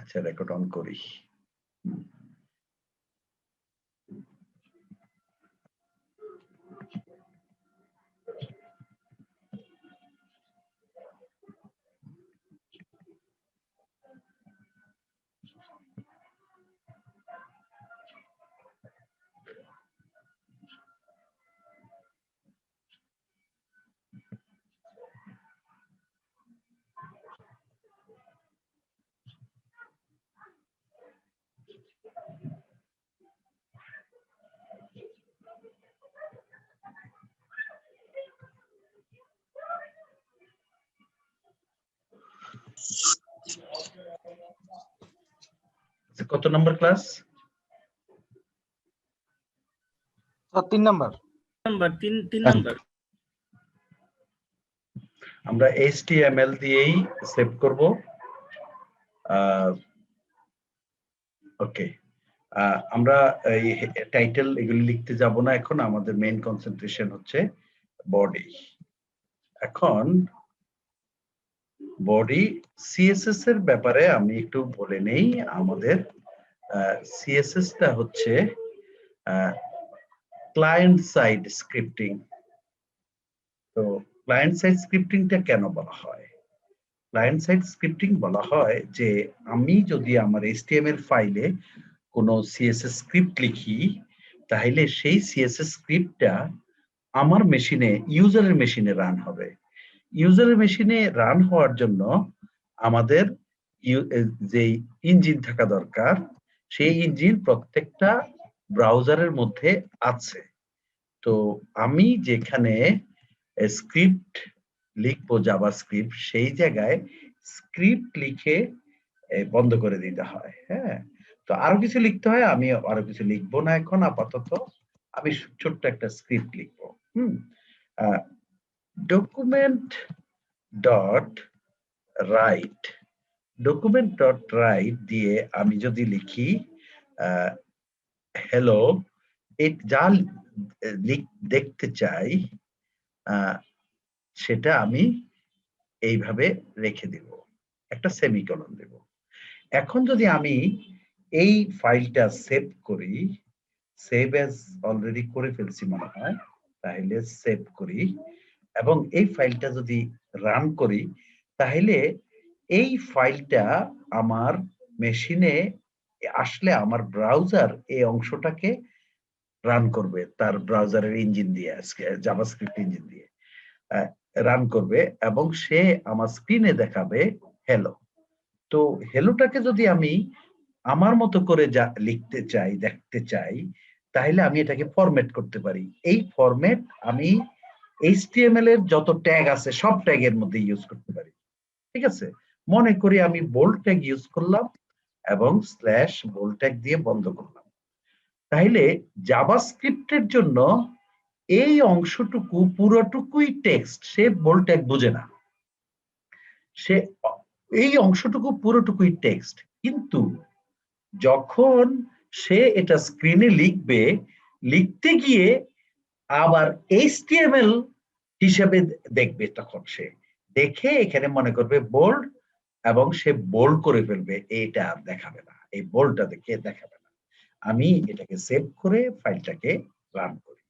আচ্ছা, record on করি। কত নম্বর ক্লাস? 3 নাম্বার। তিন নাম্বার। আমরা HTML দিয়েই সেভ করব। ওকে, আমরা এই টাইটেল এগুলি লিখতে যাব না এখন। আমাদের মেইন কনসেন্ট্রেশন হচ্ছে বডি। এখন বডি সিএসএস এর ব্যাপারে আমি একটু বলে নেই। আমাদের সিএসএস টা হচ্ছে ক্লায়েন্ট সাইড স্ক্রিপ্টিং। তো ক্লায়েন্ট সাইড স্ক্রিপ্টিংটা কেন বলা হয়? ক্লায়েন্ট সাইড স্ক্রিপ্টিং বলা হয় যে আমি যদি আমার HTML ফাইলে কোনো সিএসএস স্ক্রিপ্ট লিখি, তাহলে সেই সিএসএস স্ক্রিপ্টটা আমার মেশিনে, ইউজারের মেশিনে রান হবে। ইউজারের মেশিনে রান হওয়ার জন্য আমাদের যে ইঞ্জিন থাকা দরকার, সেই ইঞ্জিন প্রত্যেকটা ব্রাউজারের মধ্যে আছে। তো আমি যেখানে স্ক্রিপ্ট লিখবো জাভাস্ক্রিপ্ট, সেই জায়গায় স্ক্রিপ্ট লিখে বন্ধ করে দিতে হয়। হ্যাঁ, তো আরো কিছু লিখতে হয়, আমি আরো কিছু লিখবো না এখন আপাতত। আমি ছোট্ট একটা স্ক্রিপ্ট লিখবো। Document dot right, document dot right দিয়ে আমি যদি লিখি হ্যালো, যা দেখতে চাই সেটা আমি এইভাবে রেখে দেব, একটা সেমিকোলন দেব। এখন যদি আমি এই ফাইলটা সেভ করি, সেভ অ্যাজ অলরেডি করে ফেলছি মনে হয়, তাহলে সেভ করি এবং এই ফাইলটা যদি রান করি, তাহলে এই ফাইলটা আমার মেশিনে আসলে আমার ব্রাউজার এই অংশটাকে রান করবে, তার ব্রাউজারের ইঞ্জিন দিয়ে, জাভাস্ক্রিপ্ট ইঞ্জিন দিয়ে রান করবে এবং সে আমার স্ক্রিনে দেখাবে হ্যালো। তো হ্যালোটাকে যদি আমি আমার মতো করে যা লিখতে চাই, দেখতে চাই, তাহলে আমি এটাকে ফরম্যাট করতে পারি। এই ফরম্যাট আমি HTML এর যত ট্যাগ আছে সব ট্যাগের মধ্যে ইউজ করতে পারি। ঠিক আছে, মনে করি আমি বোল্ড ট্যাগ ইউজ করলাম এবং স্ল্যাশ বোল্ড ট্যাগ দিয়ে বন্ধ করলাম। তাহলে জাভাস্ক্রিপ্টের জন্য এই অংশটুকু পুরোটুকুই টেক্সট, সে বোল্ড ট্যাগ বোঝে না, সে এই অংশটুকু পুরোটুকুই টেক্সট। কিন্তু যখন সে এটা স্ক্রিনে লিখবে, লিখতে গিয়ে আবার HTML হিসেবে দেখবে, তখন সে দেখে এখানে মনে করবে বোল্ড এবং সে বোল্ড করে ফেলবে, এটা আর দেখাবে না, এই বোল্ডটা দেখে দেখাবে না। আমি এটাকে সেভ করে ফাইলটাকে রান করি।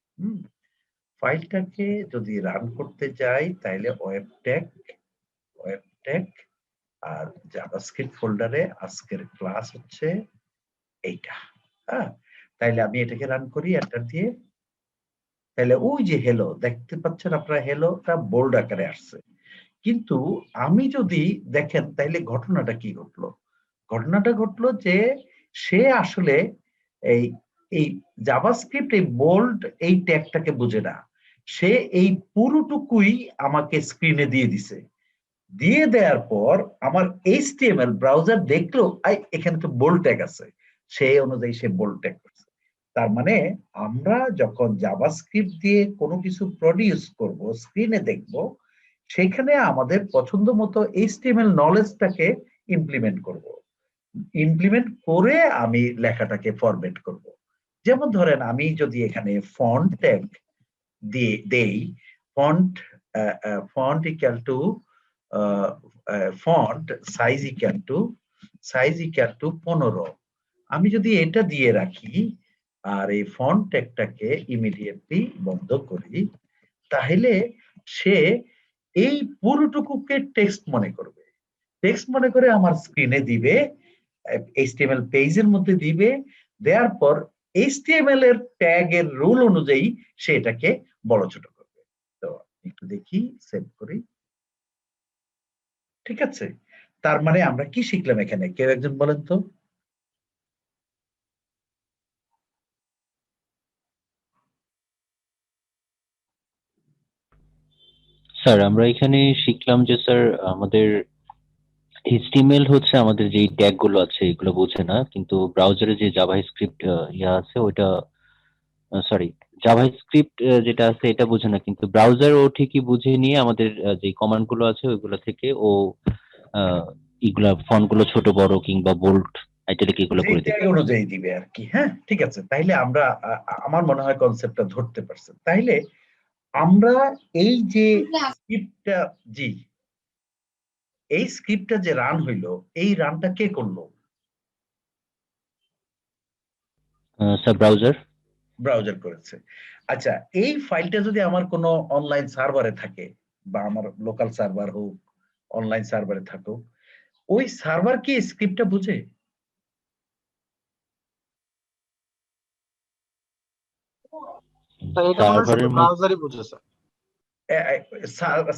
ফাইলটাকে যদি রান করতে যাই, তাহলে ওয়েব ট্যাগ আর জাভাস্ক্রিপ্ট ফোল্ডারে আজকের ক্লাস হচ্ছে এইটা। হ্যাঁ, তাইলে আমি এটাকে রান করি এন্টার দিয়ে। তাহলে ওই যে হ্যালো দেখতে পাচ্ছেন আপনারা, হ্যালোটা বোল্ড আকারে আসছে। কিন্তু আমি যদি দেখেন, তাইলে ঘটনাটা কি ঘটলো? ঘটনাটা ঘটলো যে সে আসলে এই জাভাস্ক্রিপ্ট এই বোল্ড এই ট্যাগটাকে বুঝে না, সে এই পুরোটুকুই আমাকে স্ক্রিনে দিয়ে দিছে। দিয়ে দেওয়ার পর আমার HTML ব্রাউজার দেখলো এখানে তো বোল্ড ট্যাগ আছে, সেই অনুযায়ী সে বোল্ড ট্যাগ করছে। তার মানে আমরা যখন জাভাস্ক্রিপ্ট দিয়ে কোনো কিছু প্রডিউস করব, স্ক্রিনে দেখব, সেখানে আমাদের পছন্দ মতো HTML নলেজটাকে ইমপ্লিমেন্ট করব। ইমপ্লিমেন্ট করে আমি লেখাটাকে ফরম্যাট করব। যেমন ধরেন আমি যদি এখানে ফন্ট ট্যাগ দিয়ে দেই, font equal to font size equal to size equal to 15। আমি যদি এটা দিয়ে রাখি আর এই ফন্ট ট্যাগটাকে ইমিডিয়েটলি বন্ধ করি, তাহলে সে এই পুরোটুকুকে টেক্সট মনে করবে। টেক্সট মনে করে আমার স্ক্রিনে দিবে, HTML পেজের মধ্যে দিবে, দেওয়ার পর HTML এর ট্যাগের রুল অনুযায়ী সে এটাকে বড় ছোট করবে। তো একটু দেখি, সেভ করি। ঠিক আছে, তার মানে আমরা কি শিখলাম এখানে, কেউ একজন বলেন তো? স্যার আমরা এখানে শিখলাম যে স্যার আমাদের HTML হচ্ছে আমাদের যে ট্যাগ গুলো আছে এগুলো বোঝে না, কিন্তু ব্রাউজারে যে জাভাস্ক্রিপ্ট ইয়া আছে ওইটা, সরি, জাভাস্ক্রিপ্ট যেটা আছে এটা বোঝে না, কিন্তু ব্রাউজার ও ঠিকই বুঝে নিয়ে আমাদের যে কমান্ড গুলো আছে ওইগুলো থেকে ও এগুলা ফন্ট গুলো ছোট বড় কিংবা বোল্ড ইটালিক এগুলো যে করে ট্যাগ দেবে। অনুযায়ী দিবে আর কি। হ্যাঁ, ঠিক আছে, তাইলে আমরা আমার মনে হয় কনসেপ্টটা ধরতে পারছেন। তাইলে আমরা এই যে স্ক্রিপ্টটা, জি, এই স্ক্রিপ্টটা যে রান হইলো, এই রানটা কে করলো? Sir browser. ব্রাউজার করেছে। আচ্ছা, এই ফাইলটা যদি আমার কোনো অনলাইন সার্ভারে থাকে, বা আমার লোকাল সার্ভার হোক, অনলাইন সার্ভারে থাকুক, ওই সার্ভার কি স্ক্রিপ্টটা বুঝে? তো এটা মনে হয় শুধু সার্ভারের মধ্যে ব্রাউজারই বুঝে স্যার।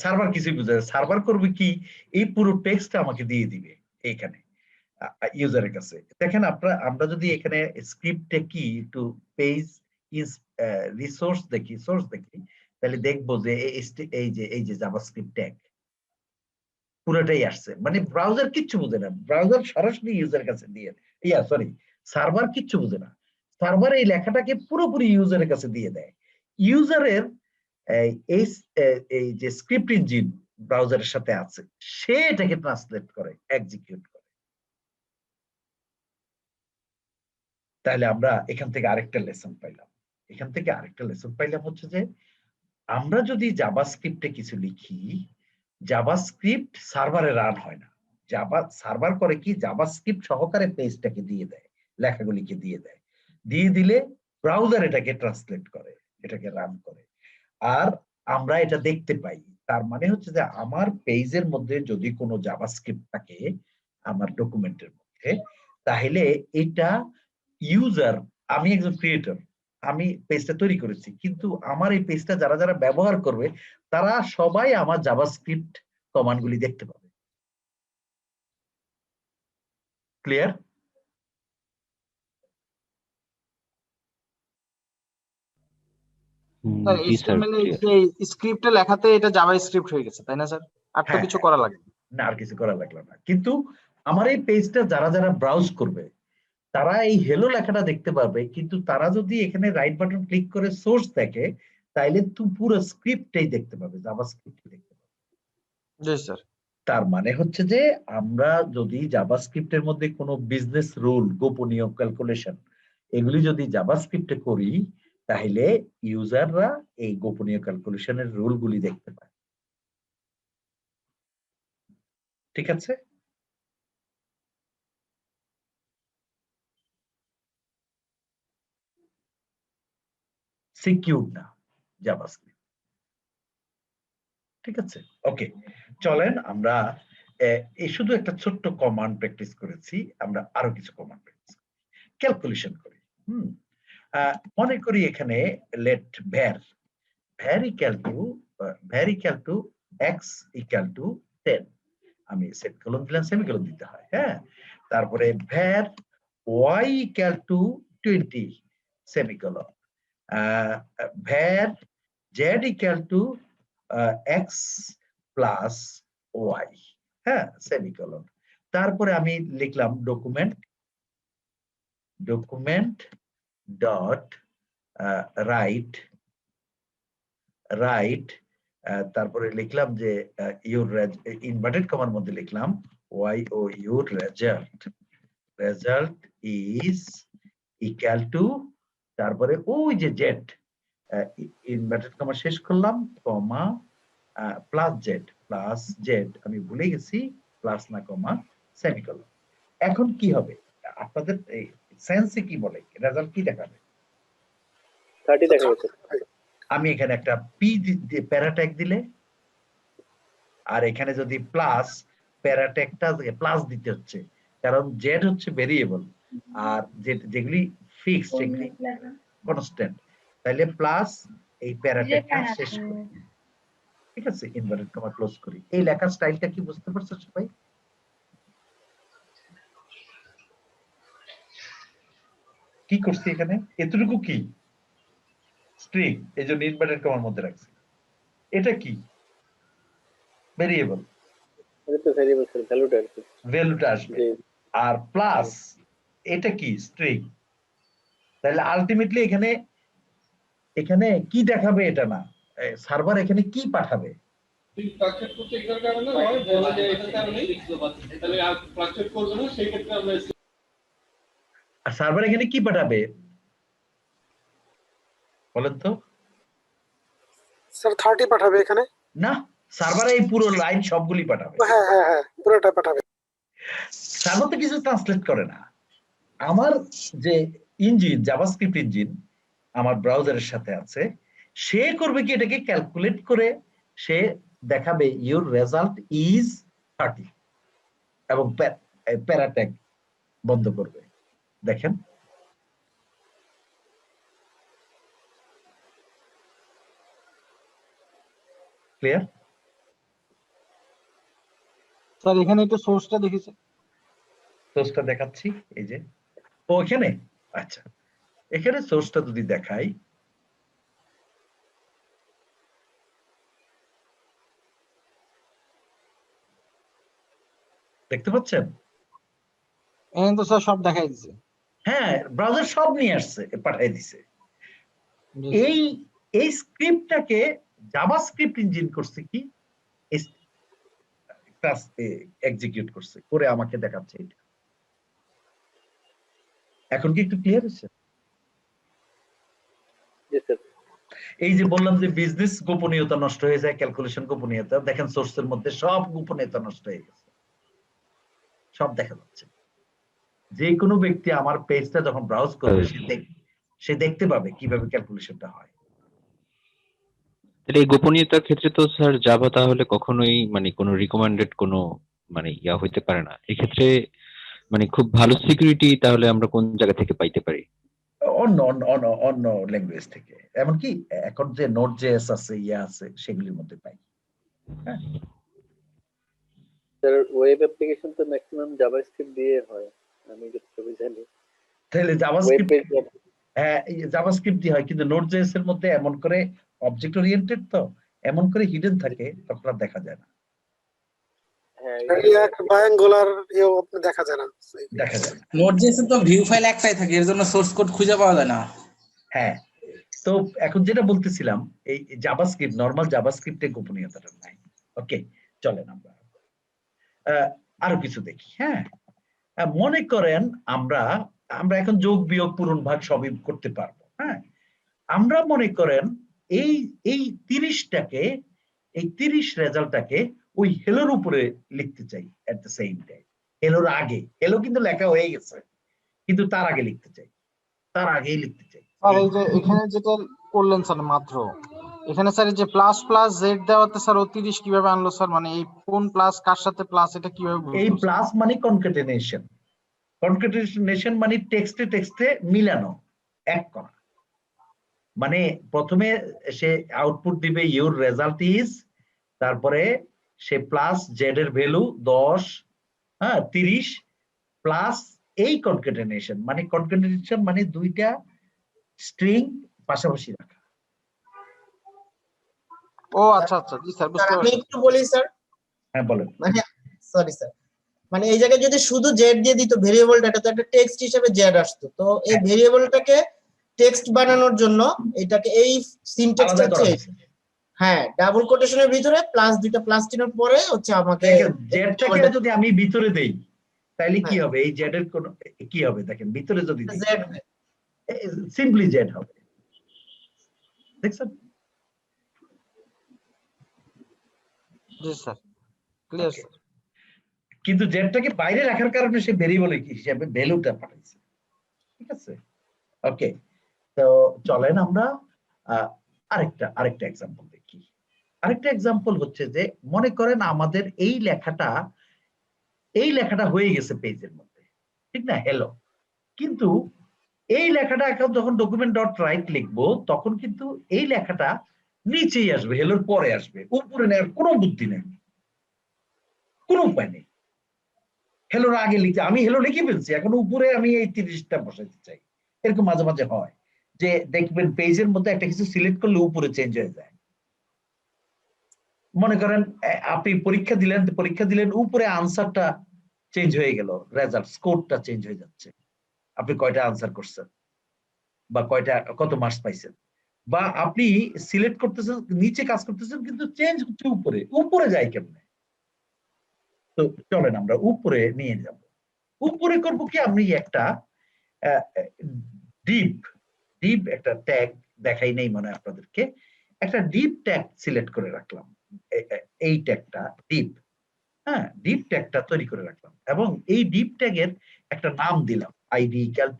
সার্ভার কিছুই বুঝে না। সার্ভার করবে কি, এই পুরো টেক্সটটা আমাকে দিয়ে দিবে এইখানে ইউজারের কাছে। দেখেন আমরা যদি এখানে স্ক্রিপ্টে কি একটু পেজ ইজ রিসোর্স দেখি, সোর্স দেখি, তাহলে দেখবো যে এই যে জাভাস্ক্রিপ্ট ট্যাগ পুরোটাই আসছে। মানে ব্রাউজার কিচ্ছু বুঝে না, ব্রাউজার সরাসরি ইউজারের কাছে দিয়ে, সরি, সার্ভার কিচ্ছু বুঝে না। সার্ভার এই লেখাটাকে পুরোপুরি ইউজারের কাছে দিয়ে দেয়। ইউজারের এই এই যে স্ক্রিপ্ট ইঞ্জিন ব্রাউজারের সাথে আছে, সে এটাকে ট্রান্সলেট করে, এক্সিকিউট করে। তাহলে আমরা এখান থেকে আরেকটা লেসন পাইলাম। এখান থেকে আরেকটা লেসন পাইলাম হচ্ছে যে, আমরা যদি জাভাস্ক্রিপ্টে কিছু লিখি, জাভাস্ক্রিপ্ট সার্ভারে রান হয় না। সার্ভার করে কি, জাভাস্ক্রিপ্ট সহকারে পেজটাকে দিয়ে দেয়, লেখাগুলিকে দিয়ে দেয়। দিয়ে দিলে ব্রাউজার এটাকে ট্রান্সলেট করে, এটাকে রান করে। আর আমরা এটা দেখতে পাই। তার মানে হচ্ছে যে আমার পেজের মধ্যে যদি কোনো জাভাস্ক্রিপ্ট থাকে আমার ডকুমেন্টের মধ্যে, তাহলে এটা ইউজার, আমি একজন ক্রিয়েটর, আমি পেজটা তৈরি করেছি, কিন্তু আমার এই পেজটা যারা যারা ব্যবহার করবে তারা সবাই আমার জাভাস্ক্রিপ্ট কমান্ডগুলি দেখতে পাবে। ক্লিয়ার? স্যার জি স্যার, HTML এর ক্লিয়ার। যে স্ক্রিপ্টে লেখাতে এটা জাভাস্ক্রিপ্ট হয়ে গেছে, তাই না স্যার? আর তো হ্যাঁ, কিছু করা লাগে না। না, আর কিছু করা লাগলো না। কিন্তু আমার এই পেজটা যারা যারা ব্রাউজ করবে তারা এই হেলো লেখাটা দেখতে পাবে, কিন্তু তারা যদি এখানে রাইট বাটন ক্লিক করে সোর্স দেখে, তাইলে পুরো স্ক্রিপ্টটাই দেখতে পাবে, জাভাস্ক্রিপ্ট দেখতে পাবে। জি স্যার। তার মানে হচ্ছে যে আমরা যদি জাভাস্ক্রিপ্টের মধ্যে কোনো বিজনেস রুল, গোপনীয় ক্যালকুলেশন, এগুলি যদি জাভাস্ক্রিপ্টে করি, তাহলে ইউজাররা এই গোপনীয় ক্যালকুলেশনের রুলগুলি দেখতে পায়। ঠিক আছে? সিকিউর না জাভাস্ক্রিপ্ট। ঠিক আছে, ওকে, চলেন আমরা এই শুধু একটা ছোট্ট কমান্ড প্র্যাকটিস করেছি, আমরা আরো কিছু কমান্ড প্র্যাকটিস ক্যালকুলেশন করি। মনে করি এখানে late var equal to x equal to 10, আমি সেমিকোলন দিলাম, সেমিকোলন দিতে হয়। হ্যাঁ, তারপরে var y equal to 20, semicolon, var z equal to x plus y, হ্যাঁ, সেমিকোলন। তারপরে আমি লিখলাম ডকুমেন্ট ডট রাইট, তারপরে লিখলাম যে ইউর ইনভার্টেড কমার মধ্যে লিখলাম y ও your result is equal to, তারপরে ওই যে জেড, ইনভার্টেড কমা শেষ করলাম, কমা প্লাস জেড, আমি ভুলে গেছি প্লাস না কমা, সেমিকোলন। এখন কি হবে আপনাদের সেন্সে কি বলে রেজাল্ট কি দেখাবে 30 দেখা গেছে আমি এখানে একটা পি প্যারাট্যাগ দিলে আর এখানে যদি প্লাস প্যারাট্যাগটা প্লাস দিতে হচ্ছে কারণ জেড হচ্ছে ভেরিয়েবল আর যেগুলি ফিক্সড সেগুলি কনস্ট্যান্ট তাহলে প্লাস এই প্যারাট্যাগটা শেষ করি ঠিক আছে ইনভার্টেড কমা ক্লোজ করি এই লেখার স্টাইলটা কি বুঝতে পারছো সবাই কি করছি এখানে এতটুকু কি স্ট্রিং এই জন্য ইনভার্টেড কমার মধ্যে রাখছি এটা কি ভেরিয়েবল এটা তো ভেরিয়েবল স্যার ভ্যালুটা আসবে আর প্লাস এটা কি স্ট্রিং তাহলে আলটিমেটলি এখানে এখানে কি দেখাবে এটা না সার্ভার এখানে কি পাঠাবে ফ্লাকচুয়েট করতে এটার কারণে হয় বলে যে এটার কারণে তাহলে আর ফ্লাকচুয়েট করবে না সেই ক্ষেত্রে আমরা আর সার্ভার এখানে কি পাঠাবে বলেন তো স্যার 30 পাঠাবে এখানে না সার্ভার এই পুরো লাইন সবগুলি পাঠাবে হ্যাঁ হ্যাঁ হ্যাঁ পুরোটা পাঠাবে সার্ভার তো কিছু ট্রান্সলেট করে না আমার যে ইঞ্জিন জাভাস্ক্রিপ্ট ইঞ্জিন আমার ব্রাউজারের সাথে আছে সে করবে কি এটাকে ক্যালকুলেট করে সে দেখাবে ইউর রেজাল্ট ইজ 30 এবং প্যারাট্যাগ বন্ধ করবে দেখেন ক্লিয়ার স্যার এখানে একটু সোর্সটা দেখেছি সোর্সটা দেখাচ্ছি এই যে ও এখানে আচ্ছা এখানে সোর্সটা যদি দেখাই দেখতে পাচ্ছেন এখানে তো স্যার সব দেখাই দিছে হ্যাঁ ব্রাউজার সব নিয়ে আসছে পাঠিয়ে দিছে এই এই স্ক্রিপ্টটাকে জাভাস্ক্রিপ্ট ইঞ্জিন করছে কি ক্লাস এক্সিকিউট করছে করে আমাকে দেখাচ্ছে এটা এখন কি একটু ক্লিয়ার হচ্ছে জি স্যার এই যে বললাম যে বিজনেস গোপনীয়তা নষ্ট হয়ে যায় ক্যালকুলেশন গোপনীয়তা দেখেন সোর্সের মধ্যে সব গোপনীয়তা নষ্ট হয়ে গেছে সব দেখা যাচ্ছে যে কোনো ব্যক্তি আমার পেজটা যখন ব্রাউজ করবে সে দেখতে পাবে কিভাবে ক্যালকুলেশনটা হয় তাহলে এই গোপনীয়তার ক্ষেত্রে তো স্যার জাভা তাহলে কখনোই মানে কোনো রিকমেন্ডেড কোনো মানে ইয়া হইতে পারে না এক্ষেত্রে মানে খুব ভালো সিকিউরিটি তাহলে আমরা কোন জায়গা থেকে পাইতে পারি অন্য অন্য অন্য অন্য ল্যাঙ্গুয়েজ থেকে এমনকি এখন যে নোট জেএস আছে ইয়া আছে সেগুলির মধ্যে পাই হ্যাঁ স্যার ওয়েব অ্যাপ্লিকেশন তো ম্যাক্সিমাম জাভাস্ক্রিপ্ট দিয়ে হয় আমি যতটুকু জানি তাহলে ওয়েব জাভাস্ক্রিপ্ট পেজ হ্যাঁ জাভাস্ক্রিপ্ট দিয়ে হয় কিন্তু নোট জেএস এর মধ্যে এমন করে অবজেক্ট ওরিয়েন্টেড তো এমন করে হিডেন থাকে তখন আর দেখা যায় না হ্যাঁ রিঅ্যাক্ট বা অ্যাঙ্গুলার এও আপনি দেখা যায় না দেখা যায় না নোট.জেএস তো ভিউ ফাইল একটাই থাকে এর জন্য সোর্স কোড খুঁজে পাওয়া যায় না হ্যাঁ তো এখন যেটা বলতেছিলাম এই জাভাস্ক্রিপ্ট নরমাল জাভাস্ক্রিপ্টে গোপনীয়তাটা নাই ওকে চলেন আমরা আরো কিছু দেখি হ্যাঁ মনে করেন আমরা আমরা এখন যোগ বিয়োগ পূরণ ভাগ সবই করতে পারবো হ্যাঁ আমরা মনে করেন এই এই 30টাকে এই 30 রেজাল্টটাকে ওই হেলোর উপরে লিখতে চাই এট দ্য সেম টাইম হেলোর আগে হেলো কিন্তু লেখা হয়ে গেছে কিন্তু তার আগে লিখতে চাই তার আগেই লিখতে চাই আর এই যে এখানে যেটা করলেন স্যার মাত্র এখানে স্যার এই যে প্লাস প্লাস জেড দেওয়াতে স্যার 30 কিভাবে আনলো স্যার মানে এই কোন প্লাস কার সাথে প্লাস এটা কিভাবে বুঝবো এই প্লাস মানে কনকেটেনেশন কনকেটেনেশন মানে টেক্সটে টেক্সটে মিলানো এক করা মানে প্রথমে সে আউটপুট দিবে ইউর রেজাল্ট ইজ তারপরে সে প্লাস জেড এর ভ্যালু 10 হ্যাঁ 30 প্লাস এই কনকেটেনেশন মানে দুইটা স্ট্রিং পাশাপাশি রাখা ও আচ্ছা আচ্ছা জি স্যার বুঝতে আমি পারছি একটু বলি স্যার হ্যাঁ বলেন মানে সরি স্যার মানে এই জায়গায় যদি শুধু জেড দিয়ে দিত ভেরিয়েবলটা তো একটা টেক্সট হিসেবে জেড আসতো তো এই ভেরিয়েবলটাকে টেক্সট বানানোর জন্য এটাকে এই সিনট্যাক্সটা আলাদা করা হচ্ছে হ্যাঁ ডাবল কোটেশনের ভিতরে প্লাস দুইটা প্লাস চিহ্নের পরে হচ্ছে আমাকে জেডটাকে যদি আমি ভিতরে দেই তাহলে কি হবে এই জেড এর কোন কি হবে দেখেন ভিতরে যদি দিই জেড সিম্পলি জেড হবে দেখছেন জি স্যার ক্লিয়ার স্যার কিন্তু জেডটাকে বাইরে রাখার কারণে সে ভেরিয়েবল হিসাবে ভ্যালুটা পাঠাইছে। ঠিক আছে, ওকে। তো চলেন আমরা আরেকটা এক্সাম্পল দেখি। আরেকটা এক্সাম্পল হচ্ছে যে মনে করেন আমাদের এই লেখাটা হয়ে গেছে পেজের মধ্যে, ঠিক না, হ্যালো, কিন্তু এই লেখাটা এখন যখন ডকুমেন্ট ডট রাইট লিখবো তখন কিন্তু এই লেখাটা নিচেই আসবে, হেলোর পরে আসবে, উপরে নেওয়ার কোনো বুদ্ধি নেই, কোনো উপায় নেই। হেলোর আগে লিখতে আমি হেলো লিখে ফেলছি, এখন উপরে আমি এই 30টা বসাইতে চাই। এরকম মাঝে মাঝে হয় যে দেখবেন পেজের মধ্যে একটা কিছু সিলেক্ট করলে উপরে চেঞ্জ হয়ে যায়। মনে করেন আপনি পরীক্ষা দিলেন উপরে আনসারটা চেঞ্জ হয়ে গেল, রেজাল্ট স্কোরটা চেঞ্জ হয়ে যাচ্ছে, আপনি কয়টা আনসার করছেন বা কত মার্কস পাইছেন, বা আপনি সিলেক্ট করতেছেন নিচে কাজ করতেছেন কিন্তু চেঞ্জ হচ্ছে উপরে যায় কেমনে? তো চলেন আমরা উপরে নিয়ে যাব। উপরে করব কি, আমি একটা ডিপ একটা ট্যাগ দেখাই নেই মনে হয় আপনাদেরকে, একটা ডিপ ট্যাগ সিলেক্ট করে রাখলাম, এই ট্যাগটা ডিপ, হ্যাঁ, ডিপ ট্যাগটা তৈরি করে রাখলাম এবং এই ডিপ ট্যাগের একটা নাম দিলাম আইডি ইকুয়াল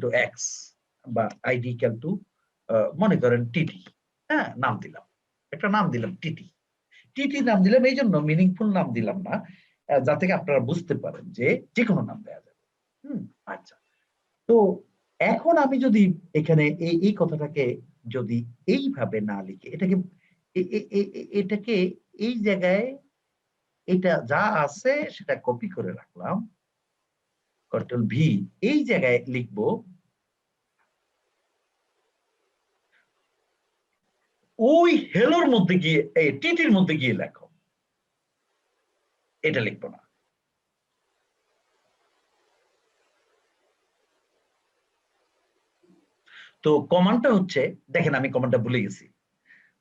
টু এক্স বা আইডি ইকুয়াল টু মনে করেন টিটি, হ্যাঁ, নাম দিলাম, একটা নাম দিলাম টিটি নাম দিলাম এই জন্য মিনিংফুল নাম দিলাম না, যাতে আপনারা বুঝতে পারেন যে কোনো নাম দেওয়া যাবে। আচ্ছা, তো এখন আমি যদি এখানে এই কথাটাকে যদি এইভাবে না লিখে এটাকে এই জায়গায় এটা যা আছে সেটা কপি করে রাখলাম, কন্ট্রোল ভি, এই জায়গায় লিখবো ওই হেলোর মধ্যে গিয়ে টিটির মধ্যে গিয়ে লেখো, এটা লিখবো না। তো কমান্ডটা হচ্ছে, দেখেন আমি কমান্ডটা ভুলে গেছি,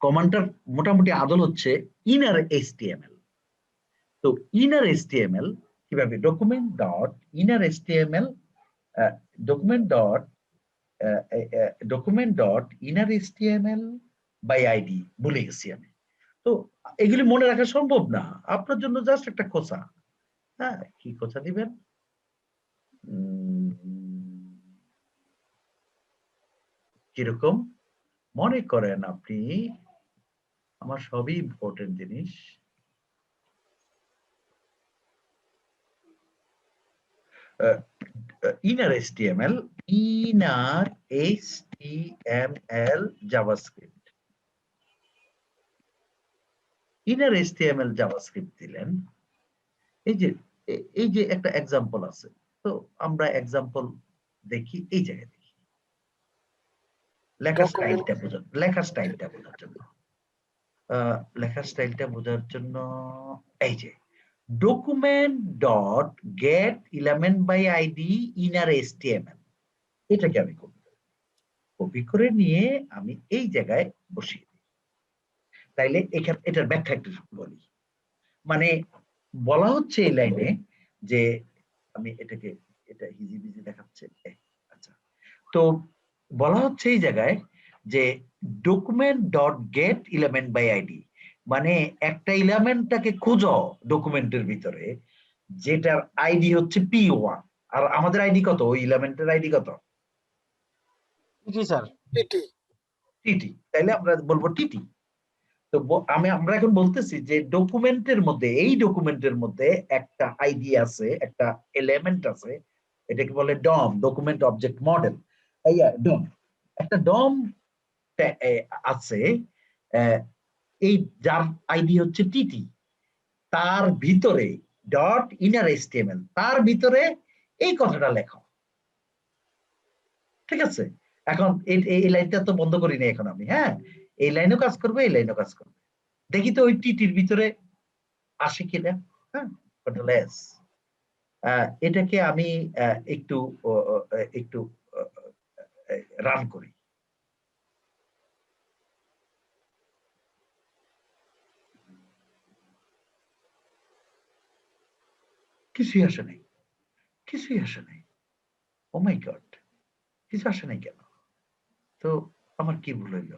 কমান্ডটার মোটামুটি আদল হচ্ছে ইনার এইচটিএমএল। তো ইনার এইচটিএমএল কিভাবে, document dot inner HTML document dot inner HTML by ID, ভুলে গেছি আমি। তো এগুলি মনে রাখা সম্ভব না, আপনার জন্য জাস্ট একটা খোঁচা। হ্যাঁ, কি খোঁচা দিবেন, কিরকম, মনে করেন আপনি, আমার সবই ইম্পর্টেন্ট জিনিস, inner HTML JavaScript, inner HTML JavaScript দিলেন। এই যে একটা এক্সাম্পল আছে, তো আমরা এক্সাম্পল দেখি, এই জায়গায় দেখি লেখার স্টাইলটা বোঝার জন্য এই যে document dot get element by ID inner HTML, এটাকে আমি কপি করে নিয়ে আমি এই জায়গায় বসিয়ে দিই। তাইলে এখানে এটার ব্যাখ্যা একটু বলি, মানে বলা হচ্ছে এই লাইনে যে আমি এটা হিজিবিজি দেখাচ্ছে, আচ্ছা, তো বলা হচ্ছে এই জায়গায় যে document dot get element by ID, মানে একটা এলিমেন্টটাকে খুঁজো ডকুমেন্টের ভিতরে যেটার আইডি হচ্ছে P1, আর আমাদের আইডি কত, ওই এলিমেন্টের আইডি কত, জি স্যার, টিটি, তাইলে আমরা বলবো টিটি। তো আমরা এখন বলতেছি যে এই ডকুমেন্টের মধ্যে একটা আইডি আছে, একটা এলিমেন্ট আছে, এটাকে বলে ডম, ডকুমেন্ট অবজেক্ট মডেল, ডম, একটা ডম আছে, এই যার আইডি হচ্ছে টিটি, তার ভিতরে ডট ইনার HTML, তার ভিতরে এই কথাটা লেখো, ঠিক আছে। এখন এই লাইনটা তো বন্ধ করিনি এখন আমি, হ্যাঁ, এই লাইনও কাজ করবে, এই লাইনও কাজ করবে, দেখি তো ওই টিটির ভিতরে আসে কিনা। হ্যাঁ, কন্ট্রোল এস, এটাকে আমি একটু একটু রান করি, কিছুই আসে নাই, ও মাই গড, কিছু আসে নাই কেন? তো আমার কি ভুল হইল?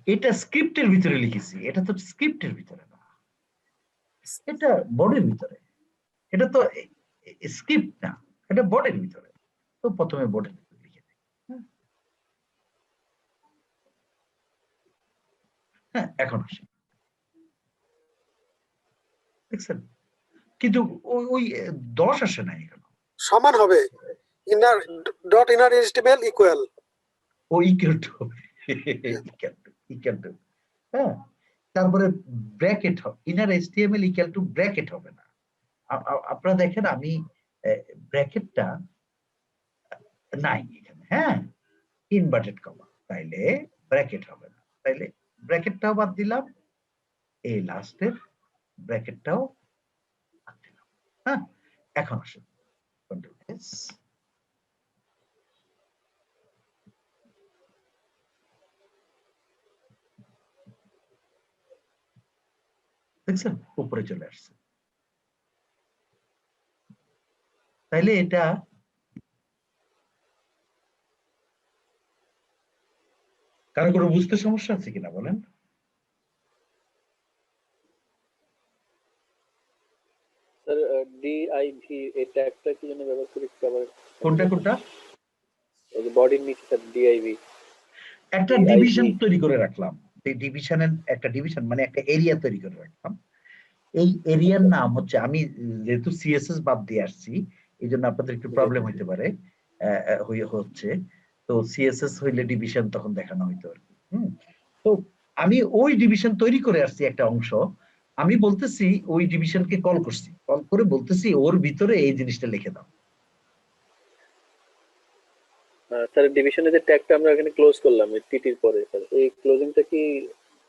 এটা স্ক্রিপ্টের ভিতরে লিখেছি, এটা তো স্ক্রিপ্টের ভিতরে না, এটা বডির ভিতরে, এটা তো স্ক্রিপ্ট না, এটা বডির ভিতরে। তো প্রথমে বডির ভিতরে লিখে দিই। হ্যাঁ, এখন আসি, দেখছেন? কিন্তু ওই 10 আসে না এখানে। সমান হবে, inner dot inner HTML equal. ও ইকুয়াল টু, ইকুয়াল টু, হ্যাঁ। তারপরে ব্র্যাকেট হবে, inner HTML equal to bracket হবে না। আপনারা দেখেন আমি ব্র্যাকেটটা নাই এখানে, হ্যাঁ, ইনভার্টেড কমা, তাইলে ব্র্যাকেট হবে না, তাইলে ব্র্যাকেটটাও বাদ দিলাম, এই লাস্টের ব্র্যাকেটটাও বাদ দিলাম। হ্যাঁ, এখন আসুন কন্ট্রোল এস, দেখছেন উপরে চলে আসছে। তাইলে এটা কারো কোনো বুঝতে সমস্যা আছে কিনা বলেন? স্যার ডিআইভি এই ট্যাগটা কি জন্য ব্যবহার করি একটু আবার? কোনটা কোনটা? এই যে বডির নিচে স্যার ডিআইভি। একটা DIV ডিভিশন তৈরি করে রাখলাম, এই ডিভিশনের একটা ডিভিশন মানে একটা এরিয়া তৈরি করে রাখলাম। এই এরিয়ার নাম হচ্ছে, আমি যেহেতু সিএসএস বাদ দিয়ে আসছি এই জন্য আপনাদের একটু প্রবলেম হইতে পারে, হচ্ছে। তো সিএসএস হইলে ডিভিশন তখন দেখানো হইতো আর কি। তো আমি ওই ডিভিশন তৈরি করে আসছি একটা অংশ, আমি বলতেছি ওই ডিভিশনকে কল করছি, কল করে বলতেছি ওর ভিতরে এই জিনিসটা লিখে দাও। স্যার ডিভিশনের যে ট্যাগটা আমরা এখানে ক্লোজ করলাম এই টিটির পরে, স্যার এই ক্লোজিংটা কি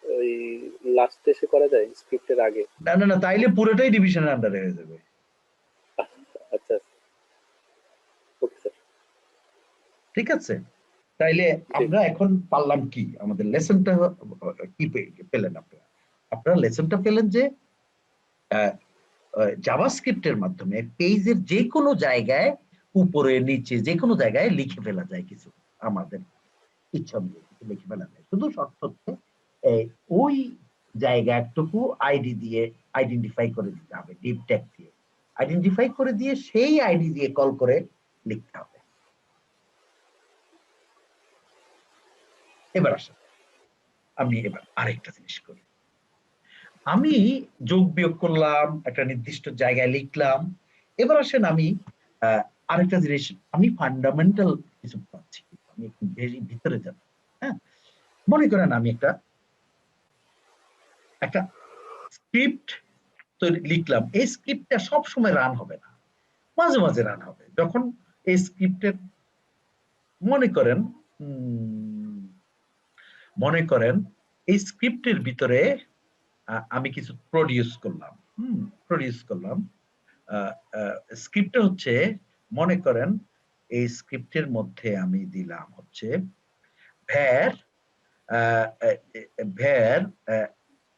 ওই লাস্টে এসে করা যায় স্ক্রিপ্টের আগে? না না না, তাইলে পুরোটাই ডিভিশনের আন্ডারে হয়ে যাবে। আচ্ছা, ওকে স্যার। ঠিক আছে, তাইলে আমরা এখন পারলাম কি, আমাদের লেসনটা কি পেলেন আপনারা? আপনারা লেসনটা পেলেন যে জাভাস্ক্রিপ্টের মাধ্যমে পেজের যে কোনো জায়গায় উপরে নিচে যে কোনো জায়গায় লিখে ফেলা যায় কিছু, আমাদের ইচ্ছা অনুযায়ী কিছু লিখে ফেলা যায়। শুধু শর্ত হচ্ছে ওই জায়গাটুকু আইডি দিয়ে আইডেন্টিফাই করে দিতে হবে, ডিপ ট্যাগ দিয়ে আইডেন্টিফাই করে দিয়ে সেই আইডি দিয়ে কল করে লিখতে হবে। এবার আসেন আমি এবার আরেকটা জিনিস করি, আমি যোগ বিয়োগ করলাম, একটা নির্দিষ্ট জায়গায় লিখলাম। এবার আসেন আমি আরেকটা জিনিস, আমি ফান্ডামেন্টাল কিছু পাচ্ছি, আমি একটু বেশি ভিতরে যাব। হ্যাঁ, মনে করেন আমি একটা স্ক্রিপ্ট লিখলাম, এই স্ক্রিপ্টটা সব সময় রান হবে না, মাঝে মাঝে রান হবে। যখন এই স্ক্রিপ্টের মনে করেন এই স্ক্রিপ্টের ভিতরে আমি কিছু প্রডিউস করলাম, স্ক্রিপ্টটা হচ্ছে, মনে করেন এই স্ক্রিপ্টের মধ্যে আমি দিলাম হচ্ছে var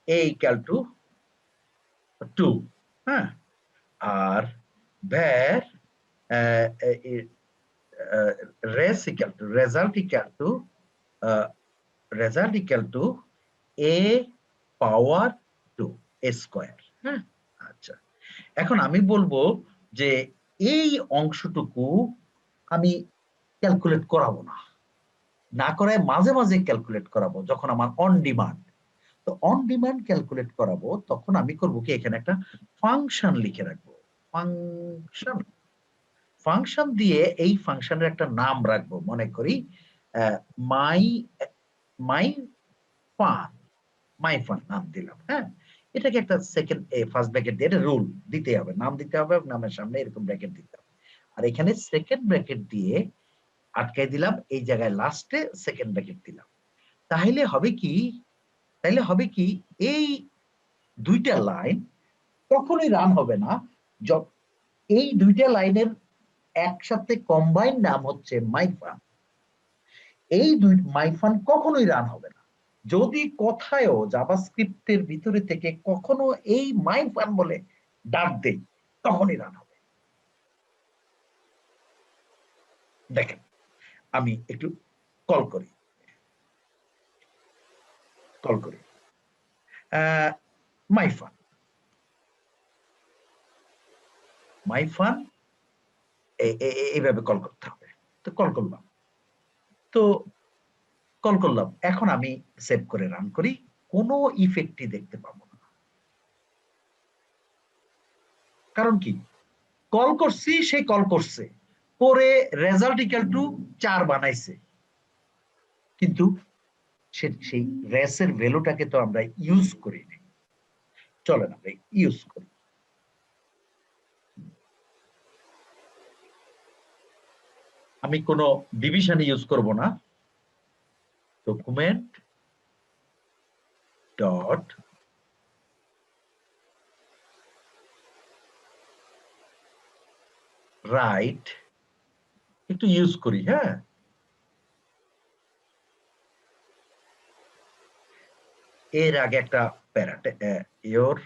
a equal to 2, হ্যাঁ, আর var result equal to a power 2 a square। হ্যাঁ, আচ্ছা, এখন আমি বলবো যে এই অংশটুকু আমি ক্যালকুলেট করাবো না করায় মাঝে মাঝে ক্যালকুলেট করাবো যখন আমার অন ডিমান্ড। তো অন ডিমান্ড ক্যালকুলেট করাবো তখন আমি করবো কি, এখানে একটা ফাংশন লিখে রাখবো, ফাংশন দিয়ে এই ফাংশনের একটা নাম রাখবো, মনে করি মাই ফান নাম দিলাম। হ্যাঁ, এটাকে একটা সেকেন্ড ফার্স্ট ব্র্যাকেট দিয়ে, এটা রুল দিতে হবে, নাম দিতে হবে, নামের সামনে এরকম ব্র্যাকেট দিতে হবে। আর এখানে সেকেন্ড ব্র্যাকেট দিয়ে আটকাই দিলাম, এই জায়গায় লাস্টে সেকেন্ড ব্র্যাকেট দিলাম। তাহলে হবে কি এই দুইটা লাইন কখনোই রান হবে না। এই দুইটা লাইনের একসাথে কম্বাইন নাম হচ্ছে মাইফান, এই মাইফান কখনোই রান হবে না। যদি কোথায়ও জাভাস্ক্রিপ্টের ভিতরে থেকে কখনো এই মাইফান বলে ডাক দেই তখনই রান হবে। দেখেন আমি একটু কল করি, কল করি মাই ফান, মাই ফান এইভাবে কল করতে হবে। তো কল করলাম, এখন আমি সেভ করে রান করি, কোনো ইফেক্টই দেখতে পাবো না। কারণ কি, কল করছি, সে কল করছে, পরে রেজাল্ট ইকুয়াল টু 4 বানাইছে, কিন্তু সেই রেসের ভ্যালুটাকে তো আমরা ইউজ করিনি। চলেন আমরা ইউজ করি। আমি কোনো ডিভিশন ইউজ করব না। ডকুমেন্ট ডট রাইট একটু ইউজ করি। হ্যাঁ, এর আগে একটা প্যারাট ইয়োর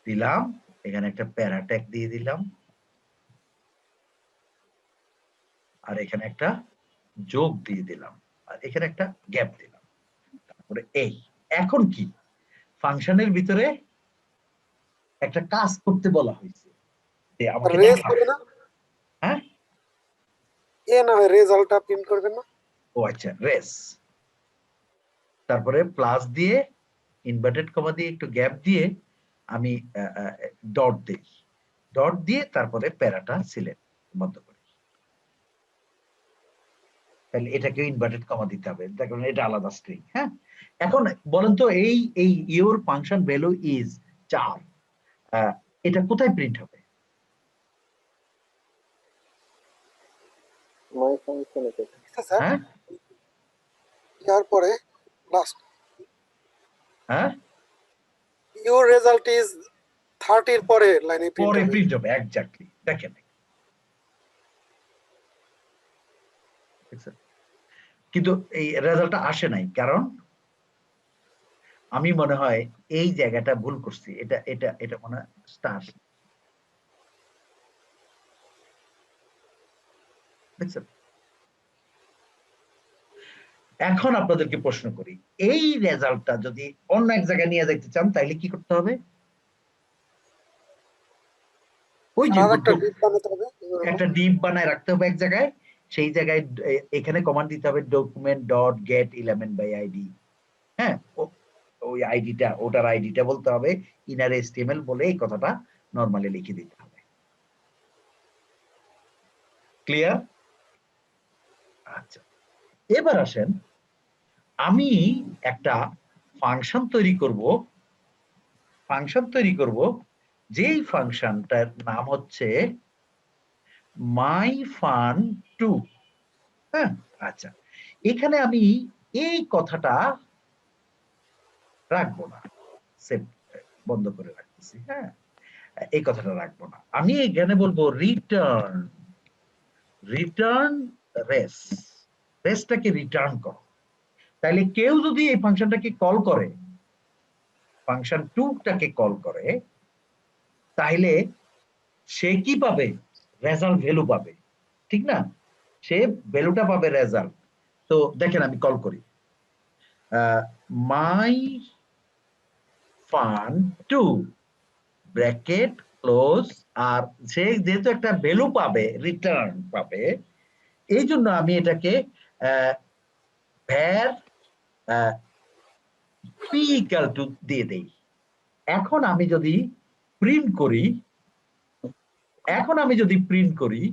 দিলাম, এখানে একটা প্যারাট্যাগ দিয়ে দিলাম, আর এখানে একটা যোগ দিয়ে দিলাম, আর এখানে একটা গ্যাপ দিলাম। তারপরে এই এখন কি, ফাংশনের ভিতরে একটা কাজ করতে বলা হয়েছে যে আমাকে রেজ দেখাও। করবে না? হ্যাঁ, এ না রেজাল্টটা প্রিন্ট করবেন না? ও আচ্ছা, রেস, তারপরে প্লাস দিয়ে ইনভার্টেড কমা দিয়ে একটু গ্যাপ দিয়ে আমি ডট দিই, ডট দিয়ে তারপরে প্যারাটা সিলেক্ট বন্ধ করি। তাহলে এটাকে ইনভার্টেড কমা দিতে হবে, দেখুন এটা আলাদা স্ট্রিং। হ্যাঁ, এখন বলেন তো এই ইউর ফাংশন ভ্যালু ইজ 4, এটা কোথায় প্রিন্ট হবে? মাই ফাংশন এটা স্যার হ্যাঁ ইয়ার পরে লাস্ট হ্যাঁ, ইউর রেজাল্ট ইজ 30 এর পরে লাইনে প্রিন্ট পরে হবে। প্রিন্ট হবে, এক্স্যাক্টলি। দেখেন, কিন্তু এই রেজাল্টটা আসে নাই, কারণ আমি মনে হয় এই জায়গাটা ভুল করছি। এটা এটা এটা মনে হয় স্টার, দেখছেন? এখন আপনাদেরকে প্রশ্ন করি, এই রেজাল্টটা যদি অন্য এক জায়গায় নিয়ে যেতে চান তাহলে কি করতে হবে? ওই যে আর একটা ডিপ বানাতে হবে এরকম। একটা ডিপ বানায় রাখতে হবে এক জায়গায়, সেই জায়গায় এখানে কমান্ড দিতে হবে document dot get element by ID. হ্যাঁ, ওই আইডিটা, ওটার আইডিটা বলতে হবে ইনার এসটিএমএল বলে এই কথাটা নরমালি লিখে দিতে হবে। ক্লিয়ার? আচ্ছা, এবার আসেন, আমি একটা ফাংশন তৈরি করব, যেই ফাংশনটার নাম হচ্ছে মাই ফান 2। হ্যাঁ, আচ্ছা, এখানে আমি এই কথাটা রাখবো না, সেভ বন্ধ করে রাখতেছি। হ্যাঁ, এই কথাটা রাখবো না, আমি এখানে বলবো রিটার্ন রেসটাকে রিটার্ন করো। তাহলে কেউ যদি এই ফাংশনটাকে কল করে, ফাংশন 2টাকে কল করে, তাহলে সে কি পাবে? রেজাল্ট ভ্যালু পাবে, ঠিক না? সে ভ্যালুটা পাবে, রেজাল্ট। তো দেখেন আমি কল করি মাই ফান 2 ব্র্যাকেট ক্লোজ, আর সে যেহেতু একটা ভ্যালু পাবে, রিটার্ন পাবে, এই জন্য আমি এটাকে var p equal to দিয়ে দেই। এখন আমি যদি প্রিন্ট করি,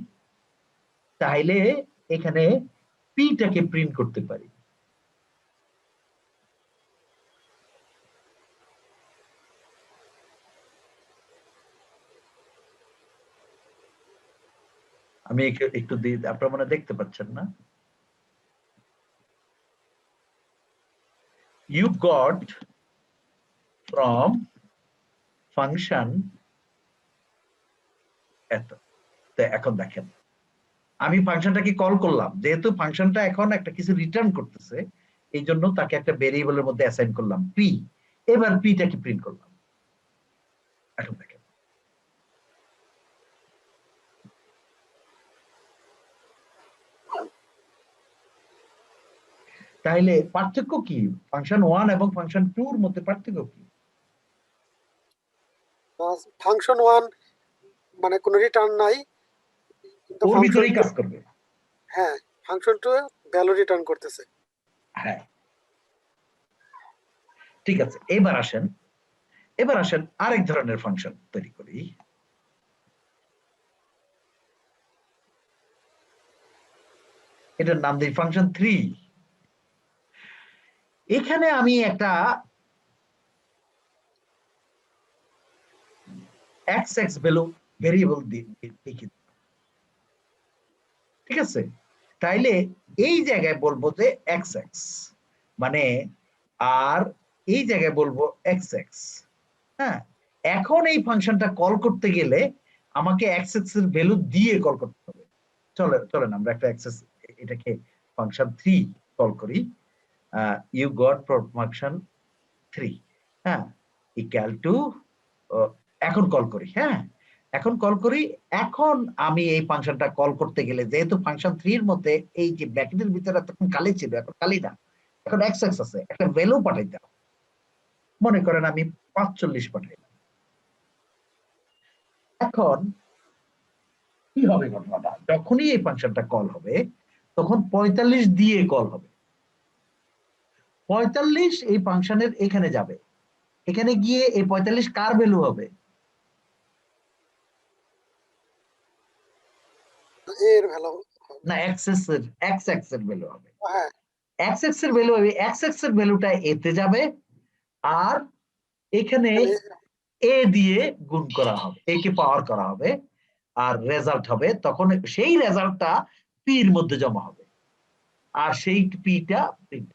তাহলে এখানে পিটাকে প্রিন্ট করতে পারি। আমি একটু আপনারা মনে দেখতে পাচ্ছেন না? You got from function এত। তো এখন দেখেন, আমি ফাংশনটাকে কল করলাম, যেহেতু ফাংশনটা এখন একটা কিছু রিটার্ন করতেছে, এই জন্য তাকে একটা ভেরিয়েবলের মধ্যে অ্যাসাইন করলাম পি। এবার পিটাকে প্রিন্ট করলাম। এখন দেখেন তাহলে পার্থক্য কি? ফাংশন 1 এবং ফাংশন 2 এর মধ্যে পার্থক্য কি? ফাংশন 1 মানে কোনো রিটার্ন নাই, কিন্তু ওর ফাংশন ভিতরেই কাজ করবে। হ্যাঁ ফাংশন 2 ভ্যালু রিটার্ন করতেছে। হ্যাঁ, ঠিক আছে। এবার আসেন আরেক ধরনের ফাংশন তৈরি করি। এটার নাম দিই ফাংশন 3। এখানে আমি একটা xx ভ্যালু ভেরিয়েবল লিখি, ঠিক আছে? তাইলে এই জায়গায় বলবো যে xx মানে, আর এই জায়গায় বলবো xx। হ্যাঁ, এখন এই ফাংশনটা কল করতে গেলে আমাকে xx এর ভ্যালু দিয়ে কল করতে হবে। চলেন আমরা একটা xx, এটাকে ফাংশন 3 কল করি। ইউ গট ফাংশন 3, হ্যাঁ, ইকুয়াল টু, এখন কল করি। হ্যাঁ, এখন কল করি। এখন আমি এই ফাংশনটা কল করতে গেলে, যেহেতু ফাংশন 3 এর মধ্যে এই যে ব্র্যাকেটের ভিতরে তখন খালি ছিল, এখন খালি না, এখন xx আছে, একটা ভ্যালু পাঠাইতে হবে। মনে করেন আমি 45 পাঠাইলাম। এখন কি হবে ঘটনাটা? যখনই এই ফাংশনটা কল হবে তখন 45 দিয়ে কল হবে। 45 এই ফাংশনের এখানে যাবে, এখানে গিয়ে এই 45 কার ভ্যালু হবে? এর ভ্যালু না, xx এর ভ্যালু হবে। হ্যাঁ xx এর ভ্যালু হবে, xx এর ভ্যালুটা a তে যাবে, আর এখানে a দিয়ে গুণ করা হবে, a কে পাওয়ার করা হবে, আর রেজাল্ট হবে। তখন সেই রেজাল্টটা p এর মধ্যে জমা হবে, আর সেই p-টা প্রিন্ট।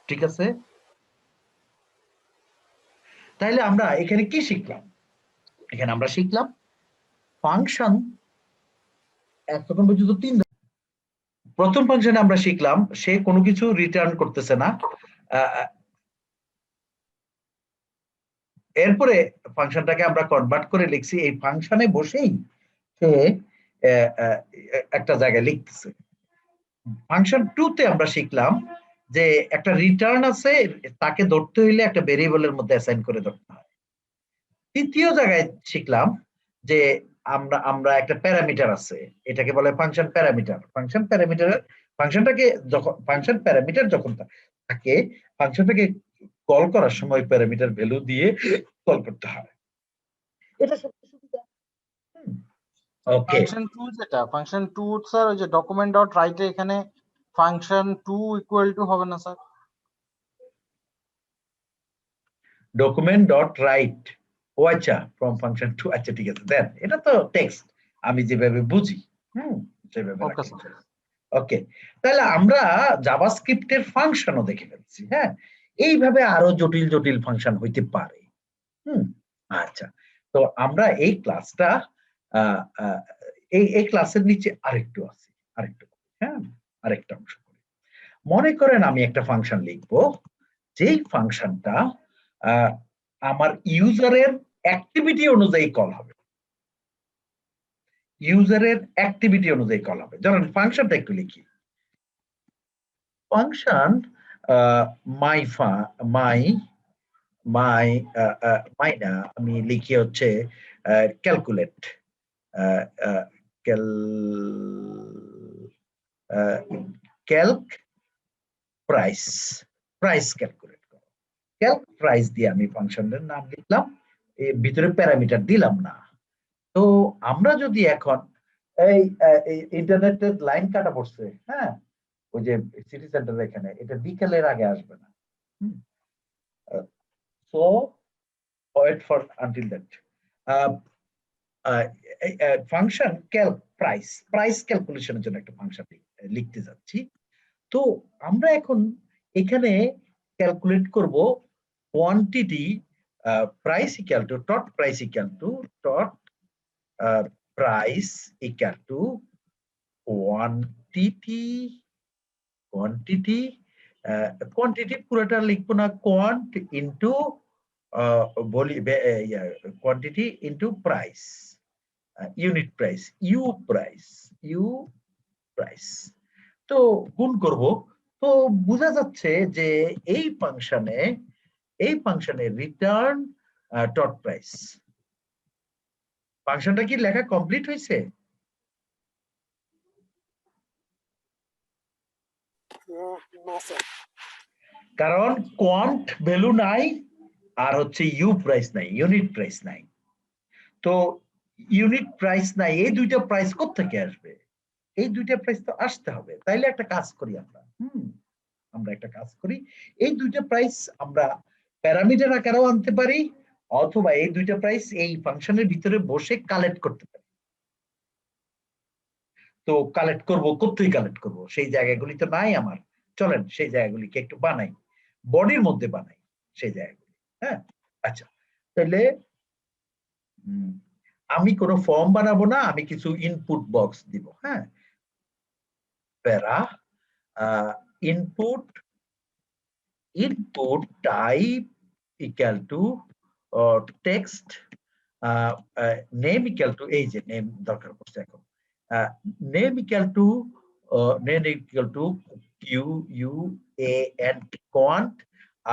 ঠিক আছে? তাহলে আমরা এখানে কি শিখলাম? এখানে আমরা শিখলাম ফাংশন এখন পর্যন্ত 3। প্রথম ফাংশনে আমরা শিখলাম সে কোনো কিছু রিটার্ন করতেছে না। এরপরে ফাংশনটাকে আমরা কনভার্ট করে লিখছি, এই ফাংশনে বসেই সে একটা জায়গায় লিখতেছে। ফাংশন 2 তে আমরা শিখলাম যে একটা রিটার্ন আছে, তাকে ধরতে হইলে একটা ভেরিয়েবলের মধ্যে অ্যাসাইন করে ধরতে হয়। তৃতীয় জায়গায় শিখলাম যে আমরা একটা প্যারামিটার আছে, এটাকে বলে ফাংশন প্যারামিটার। ফাংশন প্যারামিটার যখন থাকে, ফাংশনটাকে কল করার সময় প্যারামিটার ভ্যালু দিয়ে কল করতে হয়। এটা সবচেয়ে সুবিধা। ওকে, ফাংশন 2 যেটা, ফাংশন 2 স্যার ওই যে ডকুমেন্ট ডট রাইটে এখানে ফাংশন 2 ইকুয়াল টু হবে না স্যার? ডকুমেন্ট ডট রাইট, ও আচ্ছা, ফ্রম ফাংশন 2, আচ্ছা ঠিক আছে, দেন এটা তো টেক্সট, আমি যেভাবে বুঝি সেভাবে ওকে রাখি। স্যার। ওকে, তাহলে আমরা জাভাস্ক্রিপ্টের ফাংশনও দেখে ফেলছি। হ্যাঁ, এইভাবে আরো জটিল জটিল ফাংশন হইতে পারে। আচ্ছা, তো আমরা এই ক্লাসটা এই ক্লাসের নিচে আরেকটু আছে, হ্যাঁ, আরেকটা অংশ করি। মনে করেন আমি একটা ফাংশন লিখবো, যেই ফাংশনটা আমার ইউজারের অ্যাক্টিভিটি অনুযায়ী কল হবে। ইউজারের অ্যাক্টিভিটি অনুযায়ী কল হবে। ধরেন ফাংশনটা একটু লিখি। ফাংশন মাই না, আমি লিখি হচ্ছে ক্যালকুলেট, ক্যালক প্রাইস ক্যালকুলেট করো। ক্যালক প্রাইস দিয়ে আমি ফাংশনের নাম লিখলাম, এর ভিতরে প্যারামিটার দিলাম না। তো আমরা যদি এখন এই ইন্টারনেটের লাইন কাটা পড়ছে, হ্যাঁ, ওই যে সিটি সেন্টার এখানে, এটা বিকেলের আগে আসবে না। So wait for until that. Function price ক্যালকুলেশনের জন্য একটা ফাংশন লিখতে যাচ্ছি। তো আমরা এখন এখানে ক্যালকুলেট করব quantity price equal to dot price equal to dot price equal to quantity পুরোটা লিখবো না, কোয়ান্ট ইনটু বলি quantity into price, unit price, u price. তো গুণ করব, তো বোঝা যাচ্ছে যে এই ফাংশনে রিটার্ন ডট প্রাইস ফাংশনটা কি লেখা কমপ্লিট হয়েছে? না স্যার। কারণ কোয়ান্ট ভ্যালু নাই আর হচ্ছে ইউ প্রাইস নাই, ইউনিট প্রাইস নাই। তো ইউনিট প্রাইস নাই, এই দুইটা প্রাইস কোত্থেকে আসবে? এই দুইটা প্রাইস তো আসতে হবে। তাইলে একটা কাজ করি আমরা একটা কাজ করি, এই দুইটা প্রাইস আমরা প্যারামিটার আকারেও আনতে পারি, অথবা এই দুইটা প্রাইস এই ফাংশনের ভিতরে বসে কালেক্ট করতে পারি। তো কালেক্ট করব, কোথায় কালেক্ট করব? সেই জায়গাগুলি তো নাই আমার। চলেন সেই জায়গাগুলিকে একটু বানাই, বডির মধ্যে বানাই সেই জায়গাগুলি। হ্যাঁ, আচ্ছা, তাহলে আমি কোনো ফর্ম বানাবো না, আমি কিছু ইনপুট বক্স দিব। হ্যাঁ, প্যারা input type equal to text, name equal to, এই যে নেম দরকার পড়ছে এখন, name equal to quant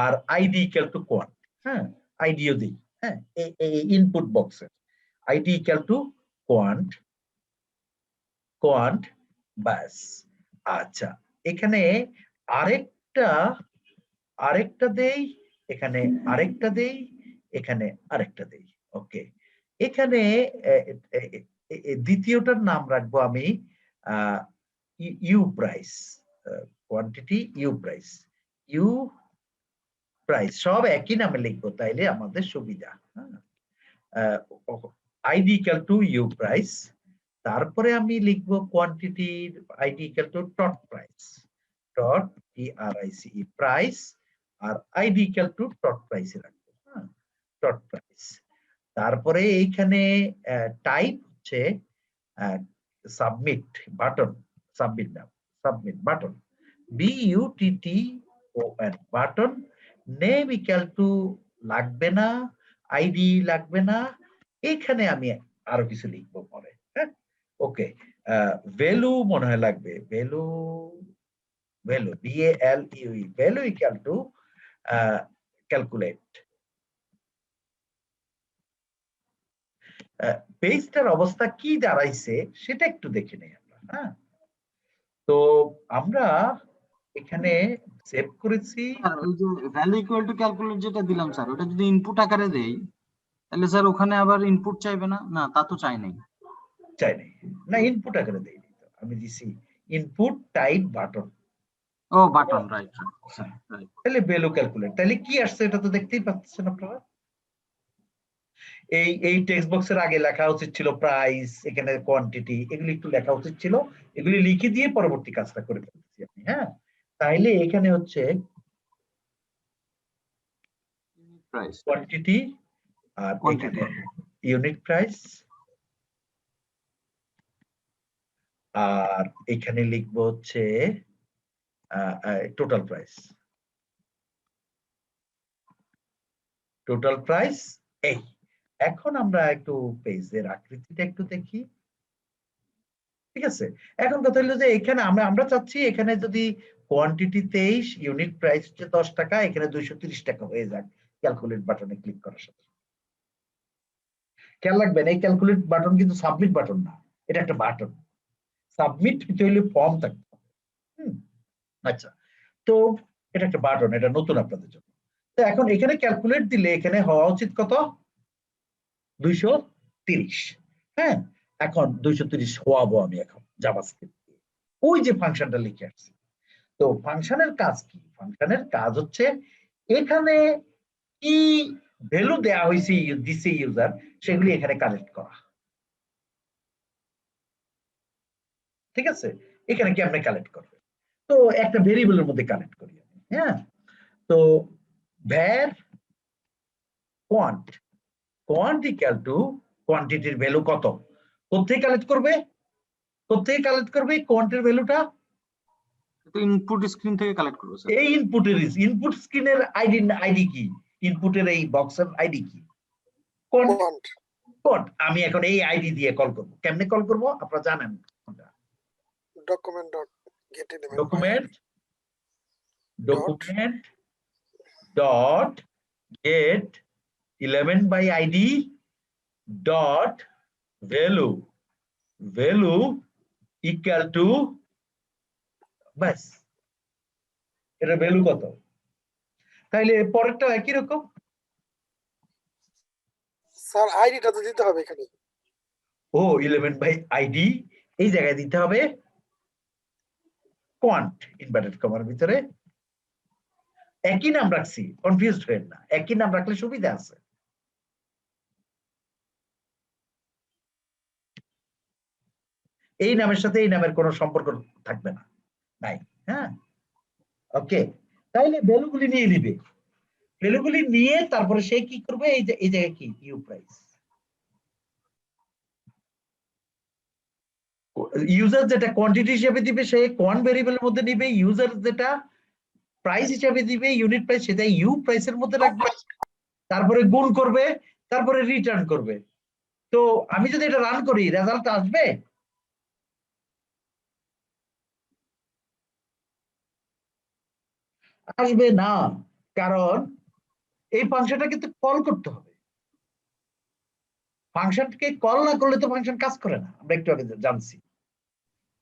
R id equal to quant। হ্যাঁ, আইডিও দিই। হ্যাঁ, এই ইনপুট বক্সের id equal to quant বাস। আচ্ছা, এখানে আরেকটা দেই, এখানে আরেকটা দেই, এখানে আরেকটা দেই। ওকে, এখানে দ্বিতীয়টার নাম রাখবো আমি U price, quantity U price, সব একই নামে লিখবো, তাইলে আমাদের সুবিধা। ID equal to U price, তারপরে আমি লিখবো কোয়ান্টিটির ID equal to dot price, dot PRICE price, আর আইডি ইকুয়াল টু ডট প্রাইসে রাখবো। হ্যাঁ, ডট প্রাইস। তারপরে এইখানে টাইপ হচ্ছে submit button, submit button, BUTTON button. Name equal to লাগবে না, আইডি লাগবে না, এখানে আমি আরো কিছু লিখবো পরে। হ্যাঁ, ওকে, ভ্যালু মনে হয় লাগবে, value value equal to calculate. পেজটার অবস্থা কি দাঁড়াইছে সেটা একটু দেখে নেই আমরা। হ্যাঁ, তো আমরা এখানে সেভ করেছি। ওই যে ভ্যালু ইকুয়াল টু ক্যালকুলেট যেটা দিলাম স্যার, ওটা যদি ইনপুট আকারে দেই তাহলে স্যার ওখানে আবার ইনপুট চাইবে না? না, তা তো চাই নাই। চাই নাই না, ইনপুট আকারে দেই, আমি দিছি ইনপুট টাইপ বাটন। ও বাটন, রাইট। তাহলে ভ্যালু ক্যালকুলেট, তাহলে কি আসছে এটা তো দেখতেই পাচ্ছেন আপনারা। এই টেক্সট বক্সের আগে লেখা উচিত ছিল প্রাইস, এখানে কোয়ান্টিটি, এগুলি একটু লেখা উচিত ছিল, এগুলি লিখে দিয়ে পরবর্তী কাজটা করে ফেলতেছি আমি। হ্যাঁ, তাইলে এখানে হচ্ছে কোয়ান্টিটি আর এখানে ইউনিট প্রাইস, আর এখানে লিখবো হচ্ছে টোটাল প্রাইস। এই এখন আমরা একটু পেজের আকৃতিটা একটু দেখি। ঠিক আছে, এখন কথা হলো যে এখানে আমরা চাচ্ছি এখানে যদি কোয়ান্টিটি 23, ইউনিট প্রাইস হচ্ছে 10 টাকা, এখানে 230 টাকা হয়ে যাক ক্যালকুলেট বাটনে ক্লিক করার সাথে। খেয়াল রাখবেন, এই ক্যালকুলেট বাটন কিন্তু সাবমিট বাটন না, এটা একটা বাটন। সাবমিট হতে হলে ফর্ম থাকতে হবে। আচ্ছা, তো এটা একটা বাটন, এটা নতুন আপনাদের জন্য। তো এখন এখানে ক্যালকুলেট দিলে এখানে হওয়া উচিত কত? 230। হ্যাঁ, এখন 230 হওয়াবো আমি এখন জাভাস্ক্রিপ্ট দিয়ে, ওই যে ফাংশনটা লিখে আসছি। তো ফাংশনের কাজ কি? ফাংশনের কাজ হচ্ছে এখানে কি ভ্যালু দেয়া হয়েছে দিছে ইউজার, সেগুলি এখানে কালেক্ট করা। ঠিক আছে, এখানে কি আপনি কালেক্ট করবেন? তো একটা ভেরিয়েবলের মধ্যে কালেক্ট করি আমি। হ্যাঁ, তো var quant ইকুয়াল টু কোয়ান্টিটির ভ্যালু কত, কোত্থেকে কালেক্ট করবে? কোয়ান্টের ভ্যালুটা তো ইনপুট স্ক্রিন থেকে কালেক্ট করব স্যার। এই ইনপুট স্ক্রিনের আইডি কি? ইনপুটের এই বক্সের আইডি কি? কোন কোয়ান্ট কোড। আমি এখন এই আইডি দিয়ে কল করব। কেমনে কল করব আপনারা জানেন? Document dot get element document dot gate element by id dot value equal to বাস, এটা ভ্যালু কত? তাইলে পরেরটা একই রকম। স্যার আইডিটা তো দিতে হবে এখানে। ও element by id এই জায়গায় দিতে হবে কোয়ান্ট ইনভার্টেড কমার ভিতরে। একই নাম রাখছি, কনফিউজড হবেন না, একই নাম রাখলে সুবিধা আছে। এই নামের সাথে এই নামের কোনো সম্পর্ক থাকবে না, নাই। হ্যাঁ, ওকে। তাইলে ভ্যালুগুলি নিয়ে নিবে, ভ্যালুগুলি নিয়ে তারপরে সে কি করবে, এই যে এই জায়গায় কি ইউ প্রাইস। ইউজার যেটা কোয়ান্টিটি হিসেবে দিবে সে কোয়ান্ট ভেরিয়েবলের মধ্যে নিবে, ইউজার যেটা প্রাইস হিসেবে দিবে ইউনিট প্রাইস সেটা ইউ প্রাইসের মধ্যে রাখবে, তারপরে গুণ করবে, তারপরে রিটার্ন করবে। তো আমি যদি এটা রান করি রেজাল্ট আসবে? আসবে না, কারণ এই ফাংশনটা কিন্তু কল করতে হবে। ফাংশনকে কল না করলে তো ফাংশন কাজ করে না, আমরা একটু আগে জানছি।